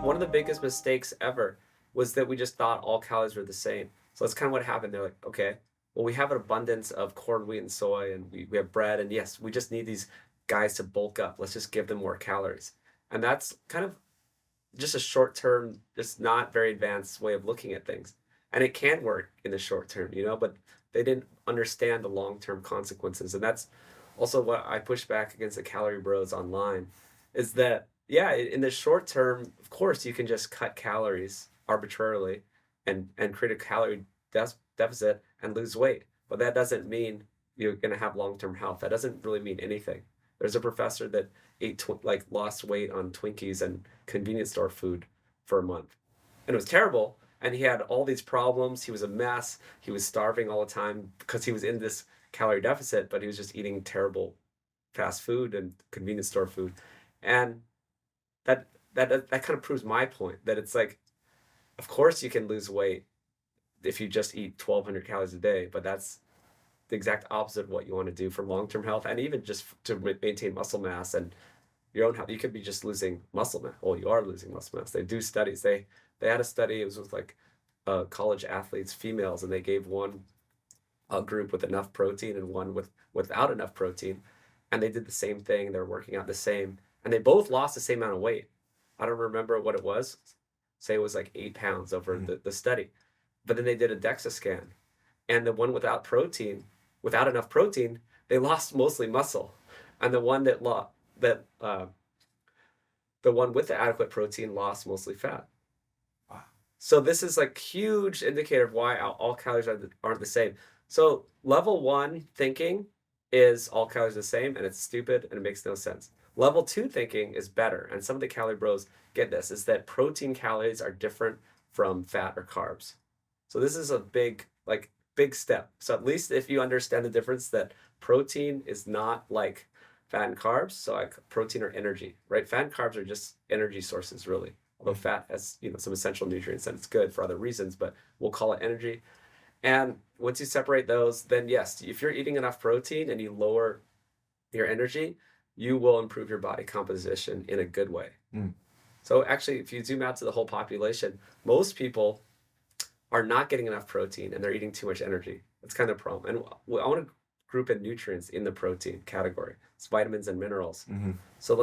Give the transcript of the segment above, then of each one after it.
one of the biggest mistakes ever was that we just thought all calories were the same. So that's kind of what happened. They're like, okay, well, we have an abundance of corn, wheat, and soy, and we have bread, and yes, we just need these guys to bulk up. Let's just give them more calories. And that's kind of just a short term, just not very advanced way of looking at things. And it can work in the short term, but they didn't understand the long term consequences. And that's also what I push back against the calorie bros online is that, yeah, in the short term, of course, you can just cut calories arbitrarily and create a calorie deficit and lose weight. But that doesn't mean you're going to have long term health. That doesn't really mean anything. There's a professor that lost weight on Twinkies and convenience store food for a month. And it was terrible. And he had all these problems. He was a mess. He was starving all the time because he was in this calorie deficit, but he was just eating terrible fast food and convenience store food. And that kind of proves my point that it's like, of course you can lose weight if you just eat 1,200 calories a day, but that's the exact opposite of what you want to do for long-term health and even just to maintain muscle mass and your own health. You could be just losing muscle mass. Well, you are losing muscle mass. They do studies. They had a study. It was with like college athletes, females, and they gave one a group with enough protein and one without enough protein, and they did the same thing. They're working out the same, and they both lost the same amount of weight. I don't remember what it was. Say it was like 8 pounds over the study, but then they did a DEXA scan, and the one without enough protein, they lost mostly muscle, and the one the one with the adequate protein lost mostly fat. Wow. So this is like huge indicator of why all calories aren't the same. So level 1 thinking is all calories are the same, and it's stupid and it makes no sense. Level 2 thinking is better, and some of the calorie bros get this, is that protein calories are different from fat or carbs. So this is a big step. So at least if you understand the difference that protein is not like fat and carbs, so like protein or energy, right? Fat and carbs are just energy sources, really. Although fat has, some essential nutrients and it's good for other reasons, but we'll call it energy. And once you separate those, then yes, if you're eating enough protein and you lower your energy, you will improve your body composition in a good way. So actually, if you zoom out to the whole population, most people are not getting enough protein and they're eating too much energy. That's kind of the problem. And I want to group in nutrients in the protein category. It's vitamins and minerals. So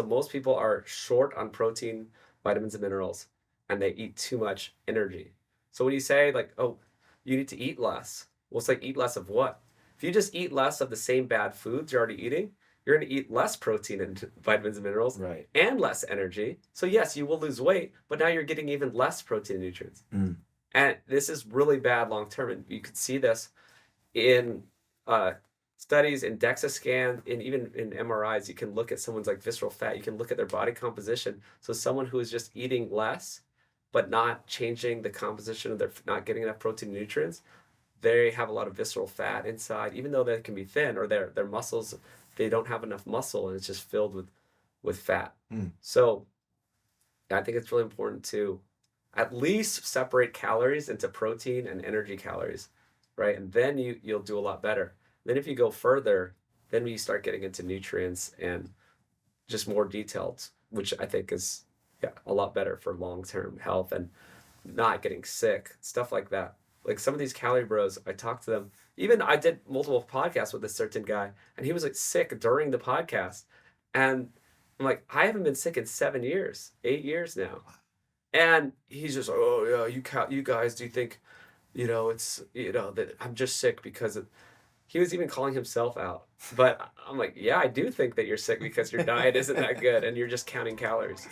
most people are short on protein, vitamins and minerals, and they eat too much energy. So when you say like, oh, you need to eat less, well, it's like eat less of what? If you just eat less of the same bad foods you're already eating, you're going to eat less protein and vitamins and minerals, right, and less energy. So yes, you will lose weight, but now you're getting even less protein and nutrients. And this is really bad long term. And you could see this in studies, in DEXA scans, and even in MRIs. You can look at someone's like visceral fat. You can look at their body composition. So someone who is just eating less, but not changing the composition of not getting enough protein and nutrients, they have a lot of visceral fat inside, even though they can be thin, or their muscles, they don't have enough muscle and it's just filled with fat. So I think it's really important to at least separate calories into protein and energy calories, right? And then you'll do a lot better. Then if you go further, then we start getting into nutrients and just more detailed, which I think is a lot better for long-term health and not getting sick, stuff like that. Like some of these calorie bros, I talked to them. Even I did multiple podcasts with a certain guy, and he was like sick during the podcast. And I'm like, I haven't been sick in 7 years, 8 years now. And he's just like, oh yeah, you guys, do you think, it's, that I'm just sick because he was even calling himself out. But I'm like, yeah, I do think that you're sick because your diet isn't that good and you're just counting calories.